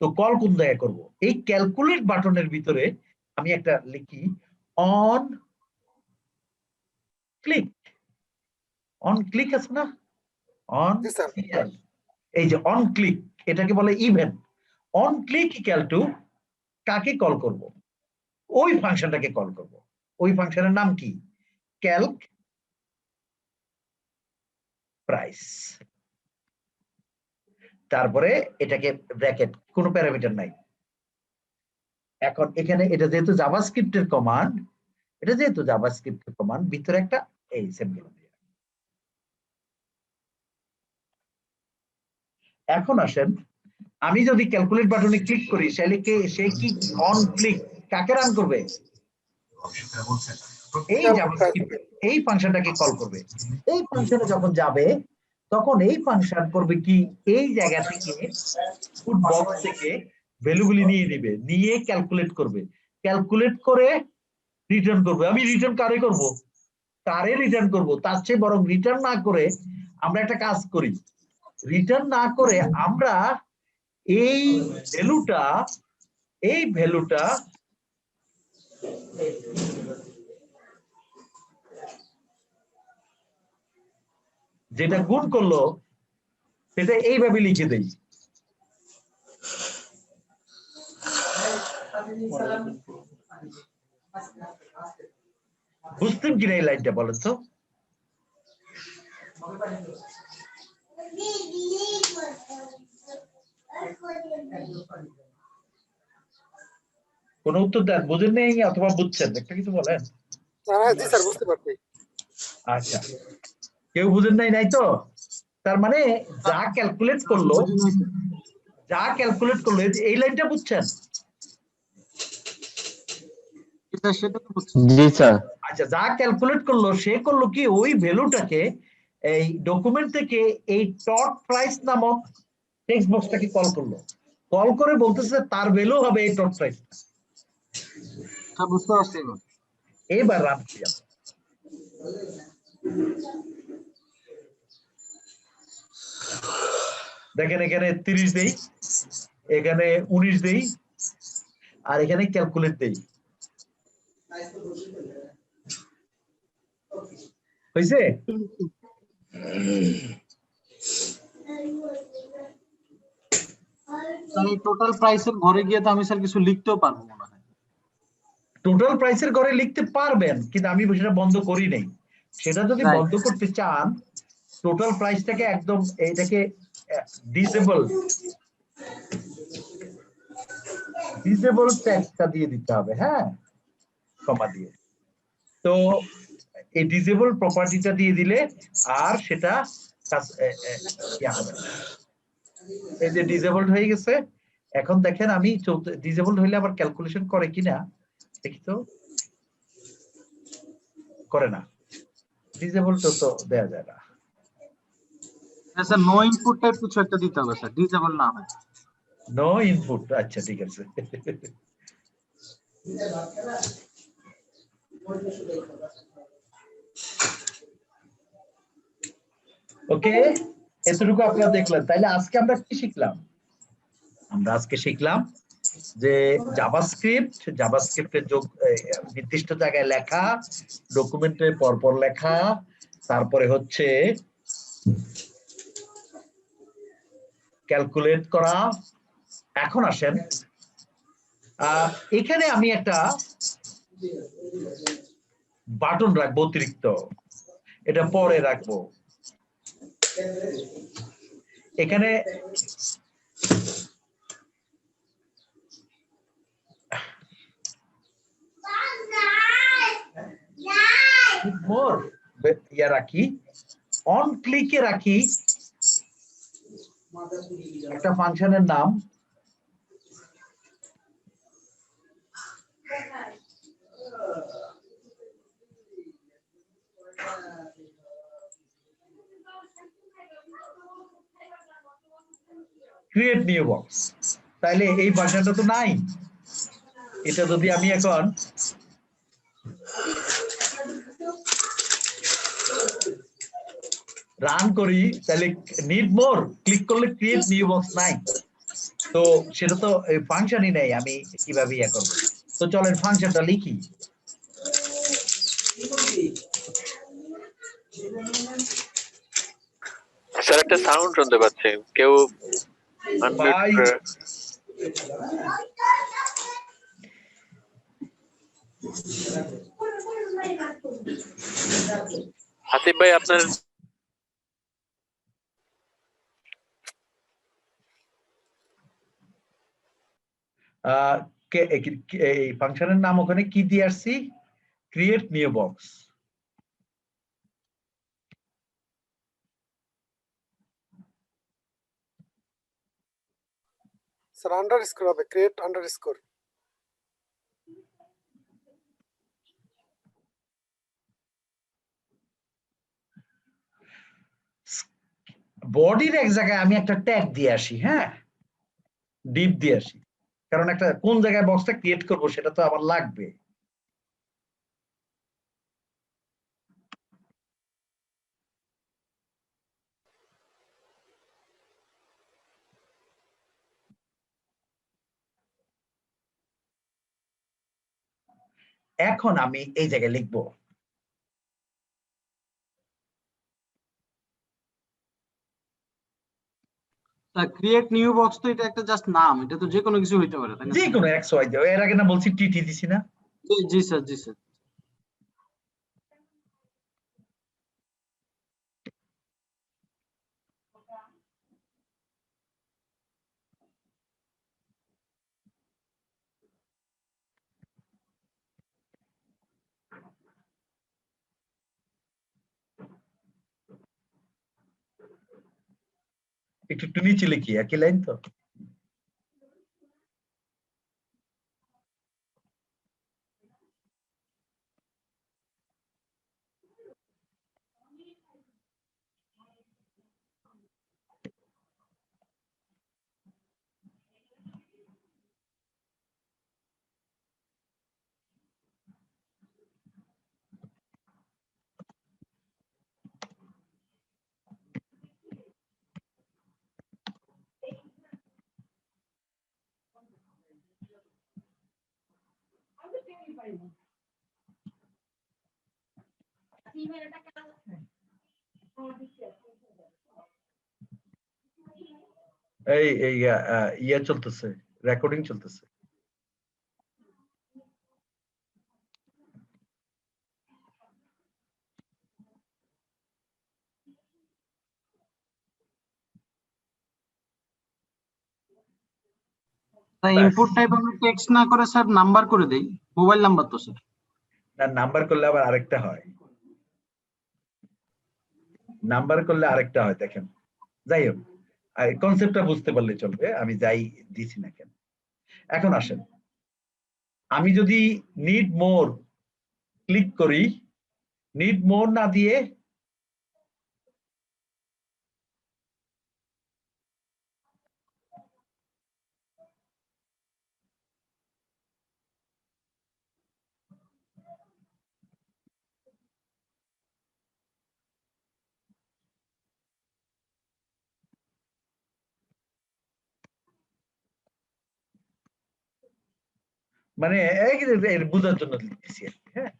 তো কল কোন জায়গায় করব? এই ক্যালকুলেট বাটনের ভিতরে আমি একটা লিখি অন ক্লিক। অন ক্লিক আছে না, অন, এই যে অন ক্লিক, এটাকে বলে event. On click equal to কাকে কল করব? ওই ফাংশনটাকে কল করব। ওই ফাংশনের নাম কি? Calc price. তারপরে এটাকে ব্র্যাকেট, কোনো প্যারামিটার নাই। এখন এখানে এটা যেহেতু জাভাস্ক্রিপ্টের কমান্ড, এটা যেহেতু জাভাস্ক্রিপ্টের কমান্ড, ভিতরে একটা এই সেমিকোলন দিয়ে। এখন আসেন, আমি যদি ক্যালকুলেট বাটনে ক্লিক করি তাহলে সে কি অন ক্লিক কাকে রান করবে? এই জাভাস্ক্রিপ্ট এই ফাংশনটাকে কল করবে। এই ফাংশনে যখন যাবে তখন এই ফাংশন করবে কি, এই জায়গা থেকে ইনপুট বক্স থেকে ভ্যালুগুলি নিয়ে নেবে, নিয়ে ক্যালকুলেট করবে, ক্যালকুলেট করে রিটার্ন করবে। আমি রিটার্ন কারে করব? কারে রিটার্ন করব? তার চেয়ে বরং রিটার্ন না করে আমরা একটা কাজ করি, রিটার্ন না করে আমরা এই ভ্যালুটা যেটা গুণ করলো সেটা এইভাবে লিখে দেই। বুঝতেন কিনা এই লাইনটা বলেন তো? কোন উত্তর দেন, বুঝেন নেই অথবা বুঝছেন, একটা কিছু বলেন। জি স্যার বুঝতে পারছি। আচ্ছা, কেউ বুঝেন নাই তো? তার মানে যা ক্যালকুলেট করলো এই লাইনটা বুঝছেন? জি স্যার। আচ্ছা, যা ক্যালকুলেট করলো সে করলো কি, ওই ভ্যালুটাকে এই ডকুমেন্ট থেকে এই টপ প্রাইস নামক টেক্সট বক্সটাকে কল করলো, কল করে বলতেছে তার ভ্যালু হবে এই টপ প্রাইস। বুঝতে পারছি। এবার রান করি। দেখেন এখানে 30 দেই, এখানে 19 দেই, আর এখানে ক্যালকুলেট দেই। হইছে? টোটাল প্রাইসের ঘরে গিয়ে তো আমি স্যার কিছু লিখতেও পারবো মনে হয়। টোটাল প্রাইসের ঘরে লিখতে পারবেন, কিন্তু আমি সেটা বন্ধ করি নাই। সেটা যদি বন্ধ করতে চান, টোটাল প্রাইসটাকে একদম এটাকে ডিসেবল ট্যাগটা দিয়ে দিতে হবে। হ্যাঁ, কমা দিয়ে। তো এই ডিসেবল প্রপার্টিটা দিয়ে দিলে আর সেটা এই যে ডিসেবলড হয়ে গেছে। এখন দেখেন আমি ডিসেবলড হইলে আবার ক্যালকুলেশন করে কিনা দেখি তো, করে না। ডিসেবল তো দেয়া যায় না। স্যার নো ইনপুট টাইপ কিছু একটা দিতে হবে স্যার, ডিসেবল না হয়। নো ইনপুট, আচ্ছা ঠিক আছে। ওকে, এতটুকু আপনারা দেখলেন। তাইলে আজকে আমরা কি শিখলাম? আমরা আজকে শিখলাম যে জাভাস্ক্রিপ্টের নির্দিষ্ট জায়গায় লেখা, ডকুমেন্টের পরপর লেখা, তারপরে হচ্ছে ক্যালকুলেট করা। এখন আসেন, এখানে আমি একটা বাটন রাখবো অতিরিক্ত, এটা পরে রাখবো। এখানে রাখি, অন ক্লিকে রাখি একটা ফাংশনের নাম, ক্রিয়েট নিউ বক্স। তাইলে এই ভাষাটা তো নাই, এটা যদি আমি এখন রান করি তাহলে নিড মোর ক্লিক করলে ক্রিয়েট নিউ বক্স নাই, তো সেটা তো ফাংশনই নেই, আমি কিভাবে ইয়ে করব? তো চলেন ফাংশনটা লিখি। স্যার একটা সাউন্ড শুনতে পাচ্ছি, কেউ আনমিউট ভাই করে। হাসিব ভাই আপনার এই ফাংশনের নাম ওখানে কি দিয়ে আসছি? Create new box. Sir underscore হবে, ক্রিয়েট আন্ডারস্কোর। বডির এক জায়গায় আমি একটা ট্যাগ দিয়ে আসি, হ্যাঁ, ডিপ দিয়ে আসি, কারণ একটা কোন জায়গায় বক্সটা ক্রিয়েট করব সেটা তো আমার লাগবে। এখন আমি এই জায়গায় লিখবো ক্রিয়েট নিউ বক্স, তো এটা একটা জাস্ট নাম, এটা তো যে কোনো কিছু হইতে পারে, তাই না? যে কোনো এক্স ওয়াই দেব। এর আগে না বলছি টিটি দিছি না? জি স্যার, জি স্যার। একটু নিচে লিখি, একই লাইন তো। এই ইয়ে চলতেছে, রেকর্ডিং চলতেছে। ইনপুট টাইপ আমরা টেক্সট না করে স্যার নাম্বার করে দেই, মোবাইল নাম্বার তো স্যার। না, নাম্বার করলে আবার আরেকটা হয়, নাম্বার করলে আরেকটা হয়, দেখেন। যাই হোক, কনসেপ্টটা বুঝতে পারলে চলবে, আমি যাই দিছি না কেন। এখন আসেন, আমি যদি নিড মোর ক্লিক করি, নিড মোর না দিয়ে মানে এর বোঝার জন্য লিখতেছি আর কি, হ্যাঁ।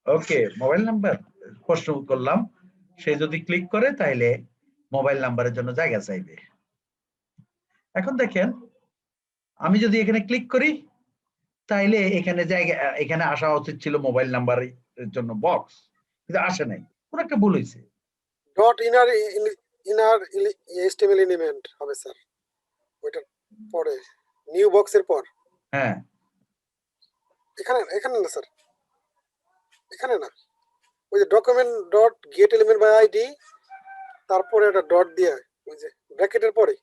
ওকে, মোবাইল নাম্বার প্রশ্ন করলাম, সে যদি ক্লিক করে তাহলে মোবাইল নাম্বারের জন্য জায়গা চাইবে। এখন দেখেন আমি যদি এখানে ক্লিক করি তাইলে এখানে জায়গা, এখানে আসা উচিত ছিল মোবাইল নাম্বারের জন্য বক্স, কিন্তু আসে নাই, কোন একটা ভুল হয়েছে। ডট ইনার HTML এলিমেন্ট হবে স্যার, ওইটার পরে নিউ বক্সের পর। হ্যাঁ, এখানে এখানে না স্যার, এখানে না, ওই যে document dot get element by ID, তারপরে একটা ডট দিয়ে ওই যে ব্র্যাকেটের পরে।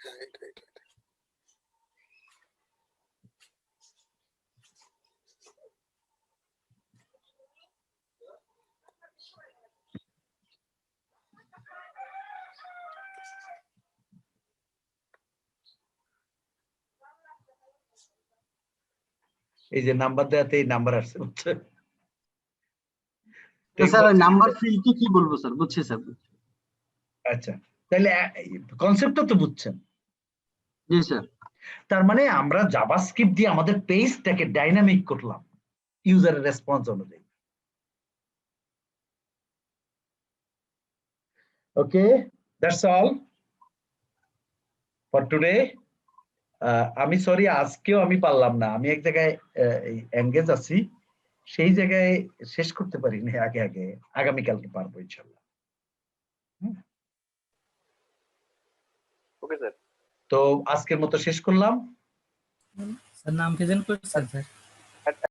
হ্যাঁ, এটা এটা এটা। এই যে নাম্বার দেওয়াতে এই নাম্বার আসছে, বুঝছেন? স্যার নাম্বার ফিল্ডকে কি বলবো স্যার? বুঝছি স্যার। আচ্ছা, তাহলে কনসেপ্টটা তো বুঝছেন। জি স্যার। তার মানে আমরা জাভাস্ক্রিপ্ট দিয়ে আমাদের পেজটাকে ডাইনামিক করলাম ইউজারের রেসপন্স অনুযায়ী। ওকে, দ্যাটস অল ফর টুডে। আমি সরি, আজকেও আমি পারলাম না, আমি এক জায়গায় এঙ্গেজ আছি, সেই জায়গায় শেষ করতে পারিনি আগে আগে। আগামীকালকে পারবো ইনশাল্লাহ। Okay sir. তো আজকের মতো শেষ করলাম। স্যার নাম প্রেজেন্ট করছেন স্যার?